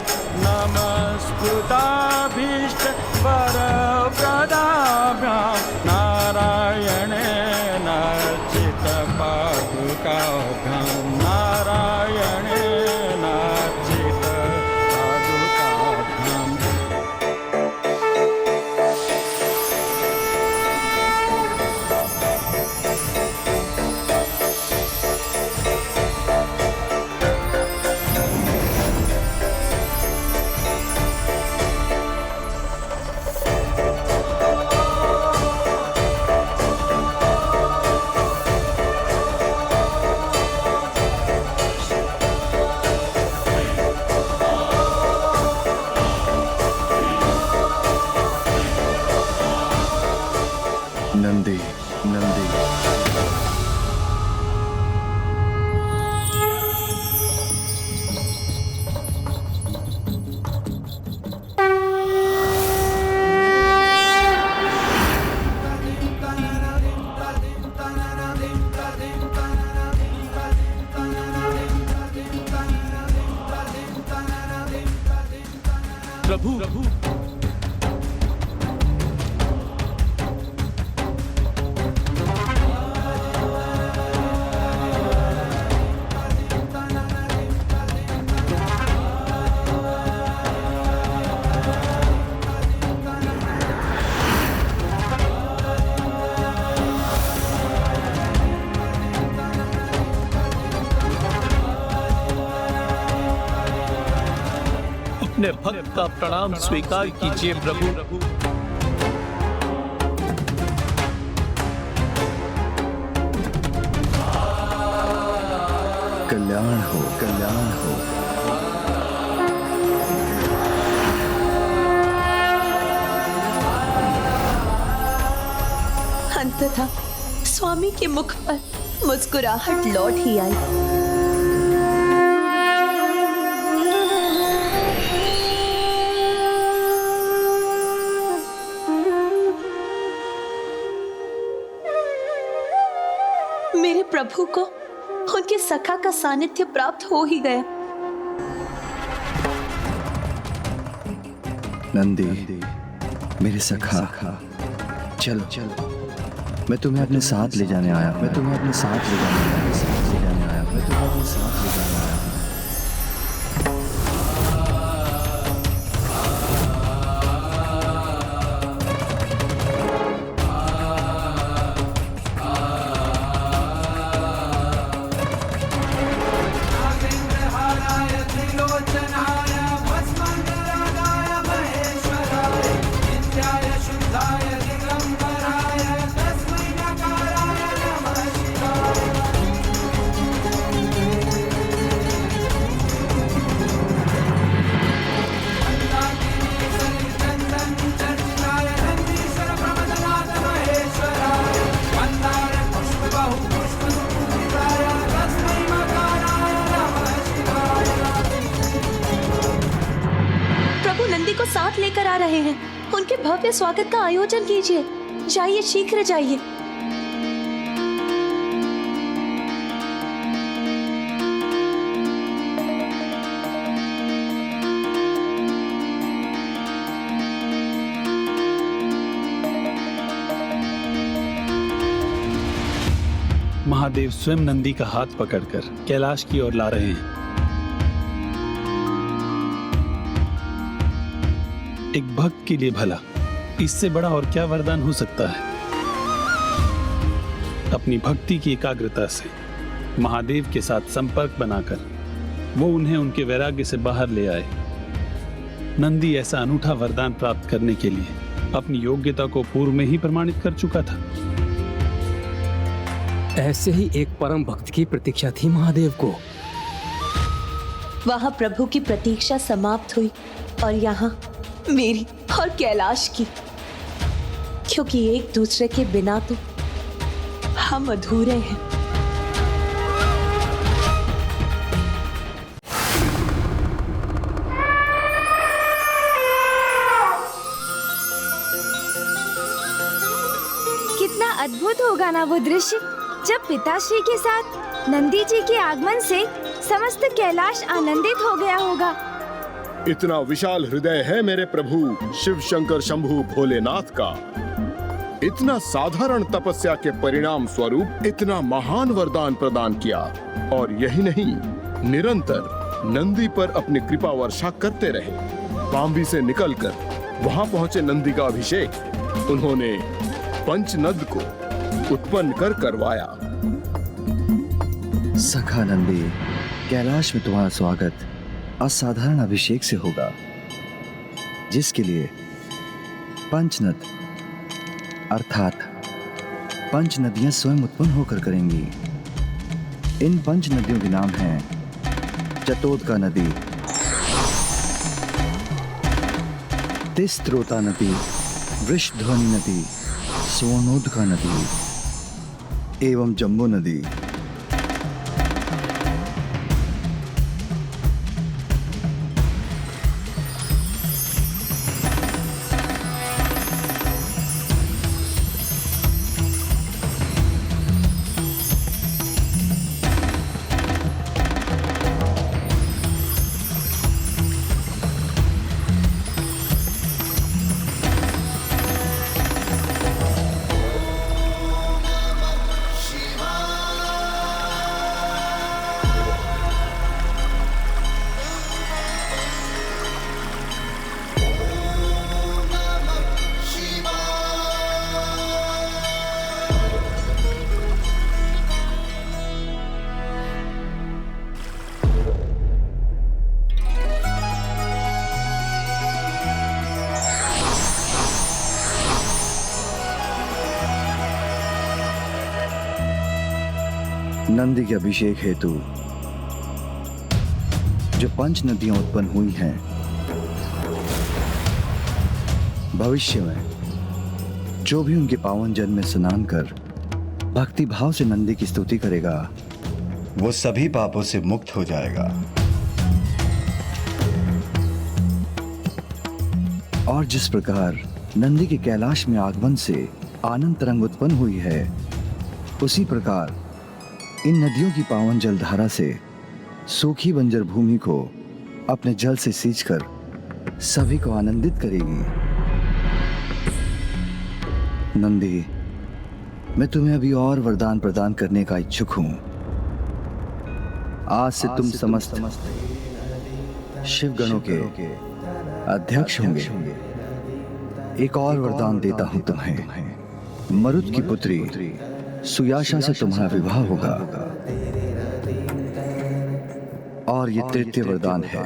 नमस्कृताभीष्ट वरप्रदाभ्यां नारायणेन चित्तपादुकाभ्यां नारायणेन चित्तपादुकाभ्यां नंदी नंदी प्रभु अपने भक्त का प्रणाम स्वीकार कीजिए प्रभु। कल्याण हो कल्याण हो। अंततः स्वामी के मुख पर मुस्कुराहट लौट ही आई। मेरे प्रभु को उनके सखा का सानिध्य प्राप्त हो ही गया। नंदी मेरे सखा, चलो चलो, मैं तुम्हें अपने साथ ले जाने आया। मैं तुम्हें अपने साथ ले जाने आया। मैं तुम्हें अपने साथ ले जाने आया। साथ लेकर आ रहे हैं। उनके भव्य स्वागत का आयोजन कीजिए। जाइए, शीघ्र जाइए। महादेव स्वयं नंदी का हाथ पकड़कर कैलाश की ओर ला रहे हैं। एक भक्त के लिए भला इससे बड़ा और क्या वरदान हो सकता है। अपनी भक्ति की एकाग्रता से महादेव के साथ संपर्क बनाकर वो उन्हें उनके वैराग्य से बाहर ले आए। नंदी ऐसा अनूठा वरदान प्राप्त करने के लिए अपनी योग्यता को पूर्व में ही प्रमाणित कर चुका था। ऐसे ही एक परम भक्त की प्रतीक्षा थी महादेव को। वहां प्रभु की प्रतीक्षा समाप्त हुई और यहाँ मेरी और कैलाश की, क्योंकि एक दूसरे के बिना तो हम अधूरे हैं। कितना अद्भुत होगा ना वो दृश्य, जब पिताश्री के साथ नंदी जी के आगमन से समस्त कैलाश आनंदित हो गया होगा। इतना विशाल हृदय है मेरे प्रभु शिव शंकर शंभु भोलेनाथ का। इतना साधारण तपस्या के परिणाम स्वरूप इतना महान वरदान प्रदान किया, और यही नहीं, निरंतर नंदी पर अपनी कृपा वर्षा करते रहे। बाम्बी से निकलकर वहां पहुंचे नंदी का अभिषेक उन्होंने पंचनद को उत्पन्न कर करवाया। सखा नंदी, कैलाश में तुम्हारा स्वागत असाधारण अभिषेक से होगा, जिसके लिए पंचनद अर्थात पंच नदियां स्वयं उत्पन्न होकर करेंगी। इन पंच नदियों के नाम हैं चतोदका नदी, तिस्त्रोता नदी, वृषध्वनि नदी, स्वर्णोदका नदी एवं जम्बू नदी। नंदी के अभिषेक हेतु जो पंच नदियां उत्पन्न हुई हैं, भविष्य में जो भी उनके पावन जल में स्नान कर भक्ति भाव से नंदी की स्तुति करेगा, वो सभी पापों से मुक्त हो जाएगा। और जिस प्रकार नंदी के कैलाश में आगमन से आनंद तरंग उत्पन्न हुई है, उसी प्रकार इन नदियों की पावन जलधारा से सूखी बंजर भूमि को अपने जल से सींचकर सभी को आनंदित करेगी। नंदी, मैं तुम्हें अभी और वरदान प्रदान करने का इच्छुक हूं। आज से तुम समस्त शिव गणों के अध्यक्ष होंगे। एक और वरदान देता हूं तुम्हें। मरुत की पुत्री सुयाशा से तुम्हारा विवाह होगा। और ये तृतीय वरदान है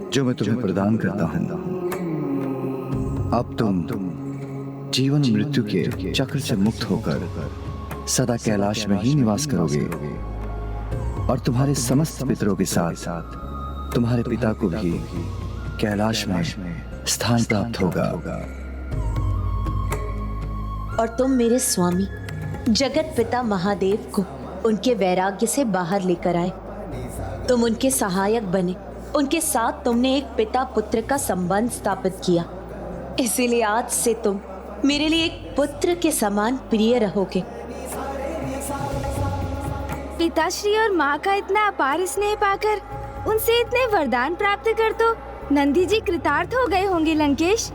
जो मैं तुम्हें प्रदान करता हूं। अब तुम जीवन मृत्यु के चक्र से मुक्त होकर सदा कैलाश में ही निवास करोगे, और तुम्हारे समस्त पितरों के साथ तुम्हारे पिता को भी कैलाश में स्थान प्राप्त होगा। और तुम मेरे स्वामी जगत पिता महादेव को उनके वैराग्य से बाहर लेकर आए। तुम उनके सहायक बने, उनके साथ तुमने एक पिता पुत्र का संबंध स्थापित किया। इसीलिए आज से तुम मेरे लिए एक पुत्र के समान प्रिय रहोगे। पिताश्री और माँ का इतना अपार स्नेह पाकर उनसे इतने वरदान प्राप्त कर तो नंदी जी कृतार्थ हो गए होंगे लंकेश।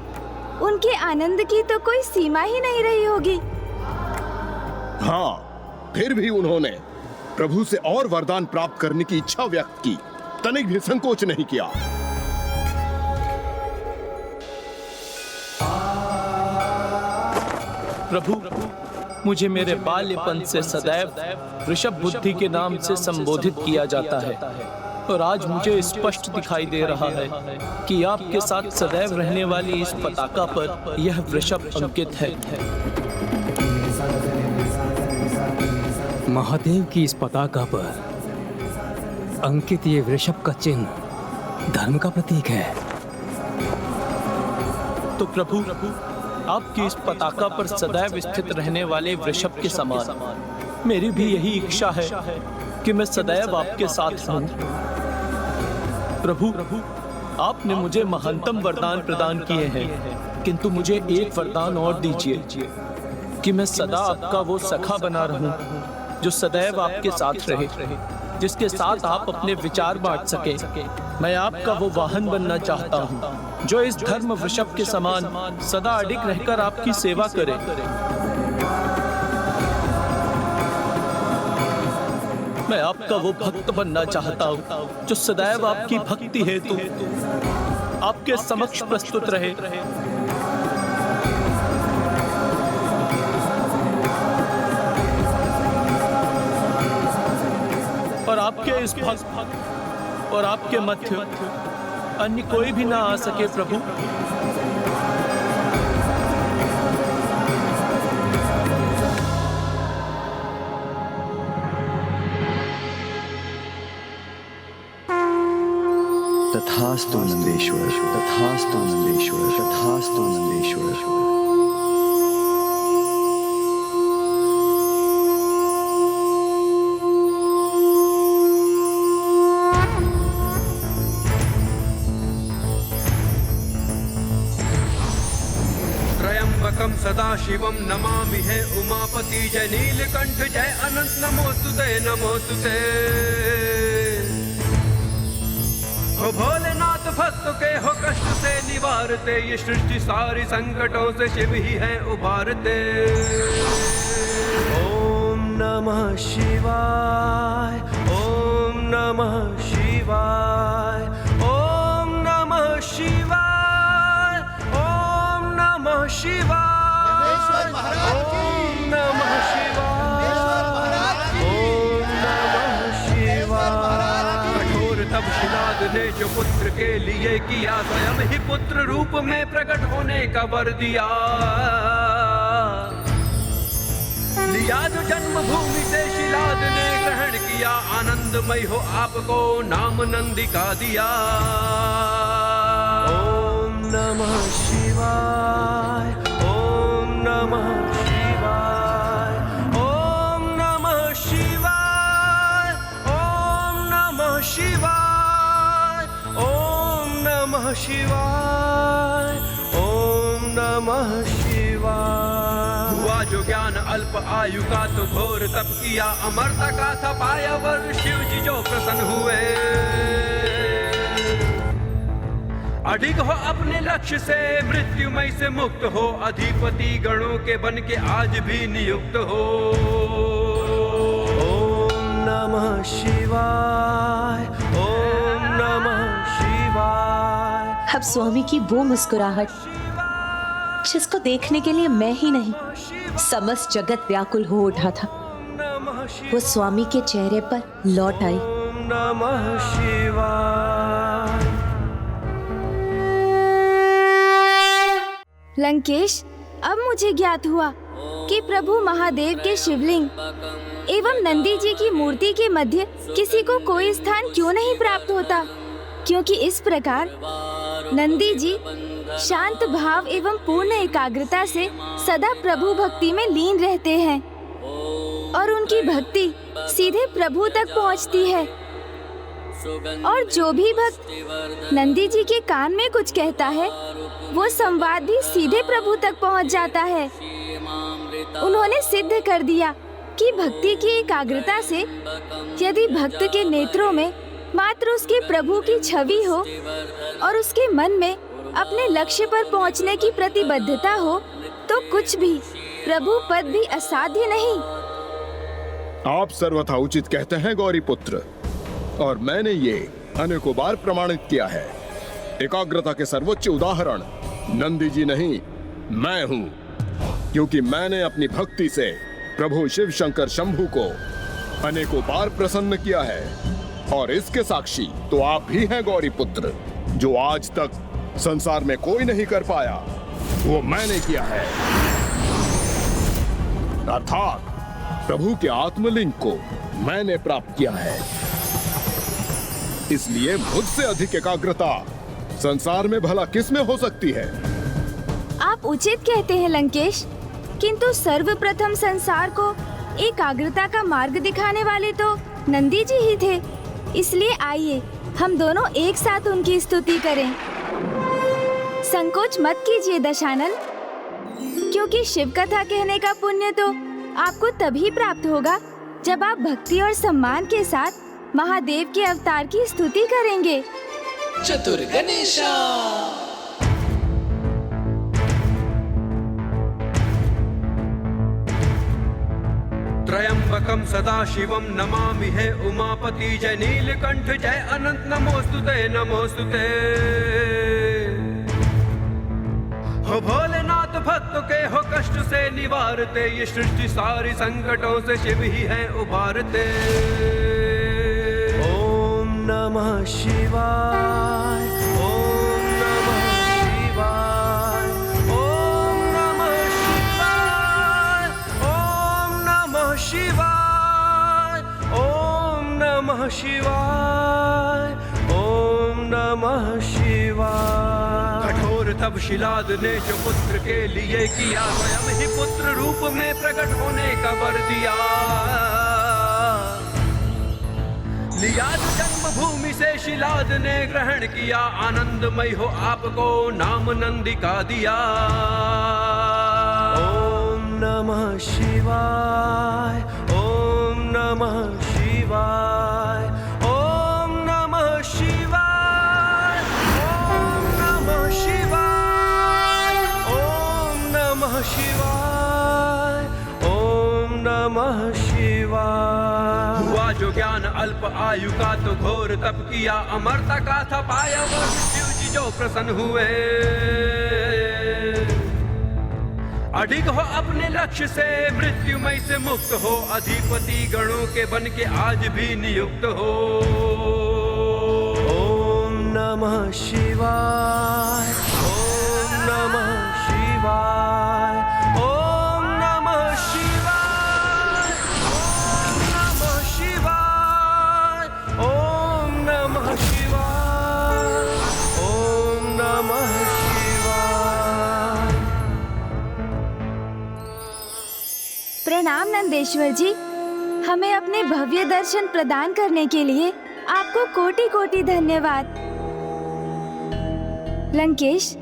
उनके आनंद की तो कोई सीमा ही नहीं रही होगी। हाँ, फिर भी उन्होंने प्रभु से और वरदान प्राप्त करने की इच्छा व्यक्त की, तनिक भी संकोच नहीं किया। प्रभु, मुझे मेरे बाल्यपन से सदैव ऋषभ बुद्धि के नाम से संबोधित किया जाता है, और आज मुझे स्पष्ट दिखाई दे रहा है कि आपके साथ सदैव रहने वाली इस पताका पर यह वृषभ अंकित है। महादेव की इस पताका पर अंकित ये वृषभ का चिन्ह धर्म का प्रतीक है। तो प्रभु, आपकी इस पताका पर सदैव स्थित रहने वाले वृषभ के समान मेरी भी यही इच्छा है कि मैं सदैव आपके साथ रहूं। प्रभु, आपने मुझे महानतम वरदान प्रदान किए हैं, किंतु मुझे एक वरदान और दीजिए कि मैं सदा आपका वो सखा बना रहूं जो सदैव आपके साथ रहे, जिसके साथ आप अपने विचार बांट सके। मैं आपका वो वाहन बनना चाहता हूँ जो इस धर्म वृषभ के समान सदा अडिग रहकर आपकी सेवा करे। मैं आपका वो भक्त बनना चाहता हूँ जो सदैव आपकी भक्ति हेतु आपके समक्ष प्रस्तुत रहे। और आपके इस भक्त और आपके मध्य अन्य कोई भी ना आ सके प्रभु। तथास्तु नंदेश्वर, तथास्तु नंदेश्वर, तथास्तु नंदेश्वर। त्र्यंबकम सदाशिवम नमामि है उमापति जय नीलकंठ जय अनंत नमोस्तुते नमोस्तुते। हो भोलेनाथ भक्तों के हो कष्ट से निवारते, ये सृष्टि सारी संकटों से शिव ही है उबारते। ओम नमः शिवाय, ओम नमः शिवाय, ओम नमः शिवाय, ओम नमः शिवाय, ओम नमः शिवाय, ओम नमः शिवाय। तब शिलाद ने जो पुत्र के लिए किया, स्वयं ही पुत्र रूप में प्रकट होने का वर दिया। लिया जो जन्मभूमि से शिलाद ने ग्रहण किया, आनंदमय हो आपको नाम नंदी का दिया। ओम नमः शिवाय, ओम नमः शिवाय, ओम नमः शिवाय, ओम नमः शिवाय, ओम नमः शिवाय, ओम नमः शिवाय। हुआ जो ज्ञान अल्प आयु का तो घोर तप किया, अमरता का था पाया वर शिव जी जो प्रसन्न हुए। अडिग हो अपने लक्ष्य से, मृत्युमय से मुक्त हो, अधिपति गणों के बन के आज भी नियुक्त हो। ओम नमः शिवाय, ओम नमः शिवाय। अब स्वामी की वो मुस्कुराहट जिसको देखने के लिए मैं ही नहीं समस्त जगत व्याकुल हो उठा था, वो स्वामी के चेहरे पर लौट आई। ओम नमः शिवाय। लंकेश, अब मुझे ज्ञात हुआ कि प्रभु महादेव के शिवलिंग एवं नंदी जी की मूर्ति के मध्य किसी को कोई स्थान क्यों नहीं प्राप्त होता, क्योंकि इस प्रकार नंदी जी शांत भाव एवं पूर्ण एकाग्रता से सदा प्रभु भक्ति में लीन रहते हैं और उनकी भक्ति सीधे प्रभु तक पहुंचती है। और जो भी भक्त नंदी जी के कान में कुछ कहता है, वो संवाद भी सीधे प्रभु तक पहुंच जाता है। उन्होंने सिद्ध कर दिया कि भक्ति की एकाग्रता से यदि भक्त के नेत्रों में मात्र उसके प्रभु की छवि हो और उसके मन में अपने लक्ष्य पर पहुंचने की प्रतिबद्धता हो, तो कुछ भी प्रभु पद भी असाध्य नहीं। आप सर्वथा उचित कहते हैं गौरी पुत्र, और मैंने ये अनेकों बार प्रमाणित किया है। एकाग्रता के सर्वोच्च उदाहरण नंदी जी नहीं, मैं हूँ, क्योंकि मैंने अपनी भक्ति से प्रभु शिव शंकर शंभु को अनेकों बार प्रसन्न किया है। और इसके साक्षी तो आप भी हैं गौरी पुत्र, जो आज तक संसार में कोई नहीं कर पाया, वो मैंने किया है। अर्थात प्रभु के आत्मलिंग को मैंने प्राप्त किया है। इसलिए मुझसे अधिक एकाग्रता संसार में भला किस में हो सकती है? आप उचित कहते हैं लंकेश, किंतु सर्वप्रथम संसार को एकाग्रता का मार्ग दिखाने वाले तो नंदी जी ही थे। इसलिए आइए हम दोनों एक साथ उनकी स्तुति करें। संकोच मत कीजिए दशानन, क्योंकि शिव कथा कहने का पुण्य तो आपको तभी प्राप्त होगा जब आप भक्ति और सम्मान के साथ महादेव के अवतार की स्तुति करेंगे। चतुर गणेशा। त्रयंबकम सदा शिवम नमामि हे उमापति, जय नीलकंठ जय अनंत नमोस्तुते नमोस्तुते। हो भोलेनाथ भक्तों के हो कष्ट से निवारते, ये सृष्टि सारी संकटों से शिव ही है उबारते। ओम नमः शिवाय, ओम नमः शिवाय, ओम नमः शिवाय, ओम नमः शिवाय, ओम नमः शिवाय, ओम नमः शिवाय। कठोर तब शिलाद ने जो पुत्र के लिए किया, स्वयं ही पुत्र रूप में प्रकट होने का वर दिया। लिया जन्म भूमि से शिलाद ने ग्रहण किया, आनंदमय हो आपको नाम नंदिका दिया। ओम नमः शिवाय, ओम नमः शिवाय, ओम नमः शिवाय, ओम नमः शिवाय, ओम नमः शिवाय, ओम नमः शिवाय। हुआ जो ज्ञान अल्प आयु का तो घोर तप किया, अमरता का था पाया वो शिव जी जो प्रसन्न हुए। अडिग हो अपने लक्ष्य से मृत्युमय से मुक्त हो, अधिपति गणों के बन के आज भी नियुक्त हो। ओम नमः शिवाय, ओम नमः शिवाय, ओम नमः शिवाय, ओम नमः शिवाय, ओम नमः शिवाय, ओम नमः शिवाय। प्रणाम नंदेश्वर जी, हमें अपने भव्य दर्शन प्रदान करने के लिए आपको कोटि कोटि धन्यवाद। लंकेश,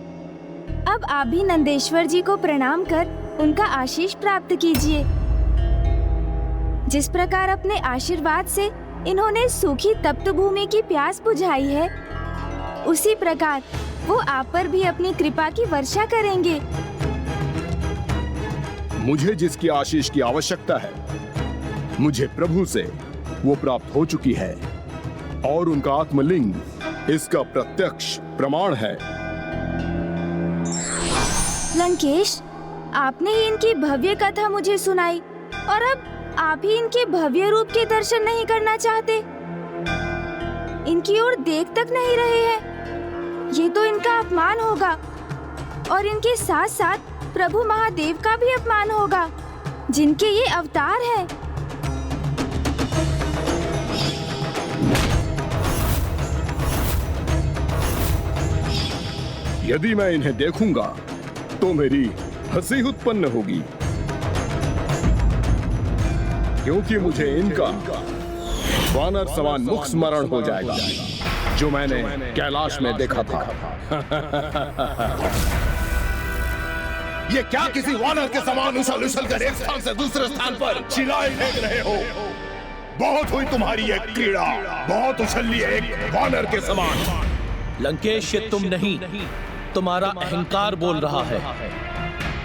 अब आप भी नंदेश्वर जी को प्रणाम कर उनका आशीष प्राप्त कीजिए। जिस प्रकार अपने आशीर्वाद से इन्होंने सूखी तप्त भूमि की प्यास बुझाई है, उसी प्रकार वो आप पर भी अपनी कृपा की वर्षा करेंगे। मुझे जिसकी आशीष की आवश्यकता है, मुझे प्रभु से वो प्राप्त हो चुकी है और उनका आत्मलिंग इसका प्रत्यक्ष प्रमाण है। लंकेश, आपने ही इनकी भव्य कथा मुझे सुनाई और अब आप ही इनके भव्य रूप के दर्शन नहीं करना चाहते, इनकी ओर देख तक नहीं रहे हैं। ये तो इनका अपमान होगा और इनके साथ साथ प्रभु महादेव का भी अपमान होगा, जिनके ये अवतार हैं। यदि मैं इन्हें देखूंगा तो मेरी हंसी उत्पन्न होगी, क्योंकि मुझे इनका वानर समान मुख स्मरण हो जाएगा जो मैंने कैलाश में देखा था। ये क्या किसी वानर के समान उछल उछल कर एक स्थान से दूसरे स्थान पर चिल्लाए फेंक रहे हो? बहुत हुई तुम्हारी ये क्रीड़ा, बहुत उछल ली एक वानर के समान। लंकेश, ये तुम नहीं, तुम्हारा अहंकार बोल रहा है,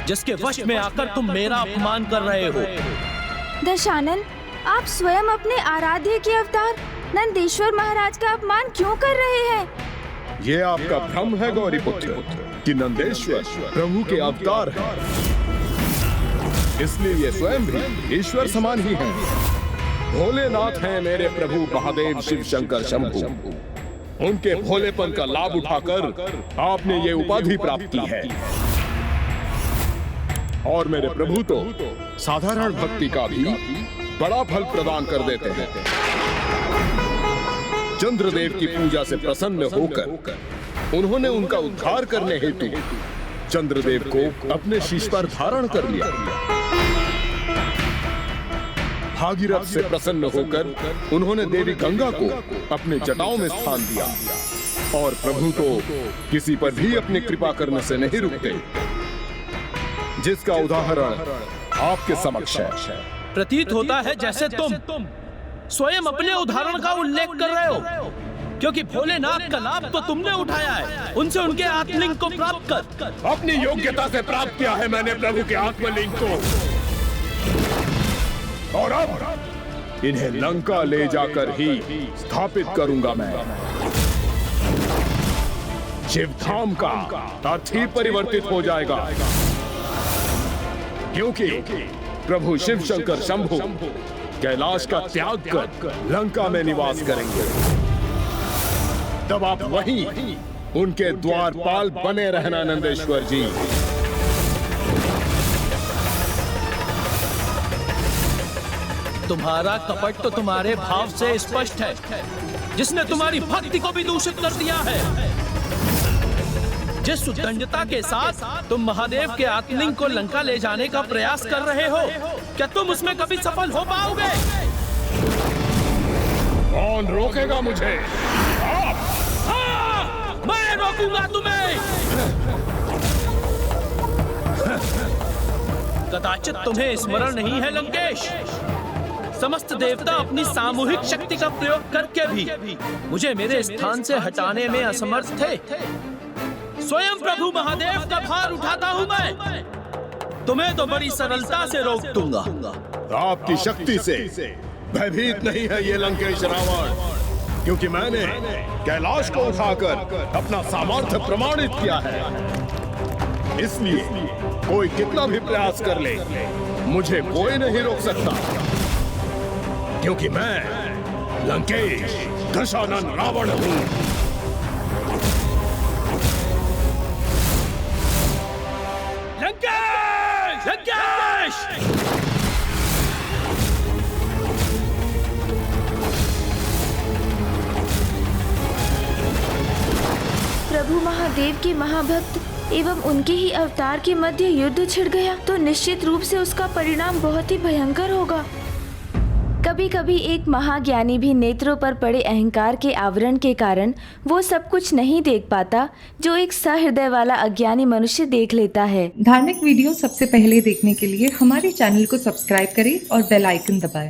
जिसके वश में आकर तुम मेरा अपमान कर रहे हो। दशानन, आप स्वयं अपने आराध्य के अवतार नंदेश्वर महाराज का अपमान क्यों कर रहे हैं? ये आपका भ्रम है गौरी पुत्र कि नंदेश्वर प्रभु के अवतार हैं, इसलिए ये स्वयं भी ईश्वर समान ही हैं। भोलेनाथ हैं मेरे प्रभु महादेव शिव शंकर शंभु। उनके भोलेपन का लाभ उठाकर आपने ये उपाधि प्राप्त की है और मेरे प्रभु तो साधारण भक्ति का भी बड़ा फल प्रदान कर देते हैं। चंद्रदेव की पूजा से प्रसन्न होकर उन्होंने उनका उद्धार करने हेतु चंद्रदेव को अपने शीश पर धारण कर लिया। भागीरथ से प्रसन्न होकर उन्होंने देवी गंगा को अपने जटाओं में स्थान दिया और प्रभु तो किसी पर भी अपनी कृपा करने से नहीं रुकते, जिसका उदाहरण आपके समक्ष है। प्रतीत होता है जैसे तुम स्वयं अपने उदाहरण का उल्लेख कर रहे हो, क्योंकि भोलेनाथ का लाभ तो तुमने उठाया है, उनसे उनके आत्मलिंग को प्राप्त कर। अपनी योग्यता से प्राप्त किया है मैंने प्रभु के आत्मलिंग को, और अब इन्हें लंका ले जाकर ही स्थापित करूंगा मैं। शिवधाम का अर्थ ही परिवर्तित हो जाएगा, क्योंकि प्रभु शिव शंकर शंभु कैलाश का त्याग कर लंका में निवास करेंगे। तब आप वहीं उनके द्वारपाल बने रहना नंदेश्वर जी। तुम्हारा कपट तो तुम्हारे भाव से स्पष्ट है, जिसने तुम्हारी भक्ति को भी दूषित कर दिया है। जिस उद्दंडता के साथ तुम महादेव के आत्मलिंग को लंका ले जाने का प्रयास कर रहे हो, क्या तुम उसमें कभी सफल हो पाओगे? कौन रोकेगा मुझे? आप! मैं रोकूंगा तुम्हें। कदाचित तुम्हें स्मरण नहीं है लंकेश, समस्त देवता अपनी सामूहिक शक्ति का प्रयोग करके भी मुझे मेरे स्थान से हटाने में असमर्थ थे। स्वयं प्रभु महादेव का भार उठाता हूँ मैं। तुम्हें तो बड़ी सरलता से रोक दूंगा। आपकी शक्ति से भयभीत नहीं है ये लंकेश रावण, क्योंकि मैंने कैलाश को उठाकर अपना सामर्थ्य प्रमाणित किया है। इसलिए कोई कितना भी प्रयास कर ले, मुझे कोई नहीं रोक सकता, क्योंकि मैं लंकेश दशानन रावण हूँ। लंकेश! लंकेश! प्रभु महादेव के महाभक्त एवं उनके ही अवतार के मध्य युद्ध छिड़ गया तो निश्चित रूप से उसका परिणाम बहुत ही भयंकर होगा। कभी कभी एक महाज्ञानी भी नेत्रों पर पड़े अहंकार के आवरण के कारण वो सब कुछ नहीं देख पाता जो एक सहृदय वाला अज्ञानी मनुष्य देख लेता है। धार्मिक वीडियो सबसे पहले देखने के लिए हमारे चैनल को सब्सक्राइब करें और बेल आइकन दबाएं।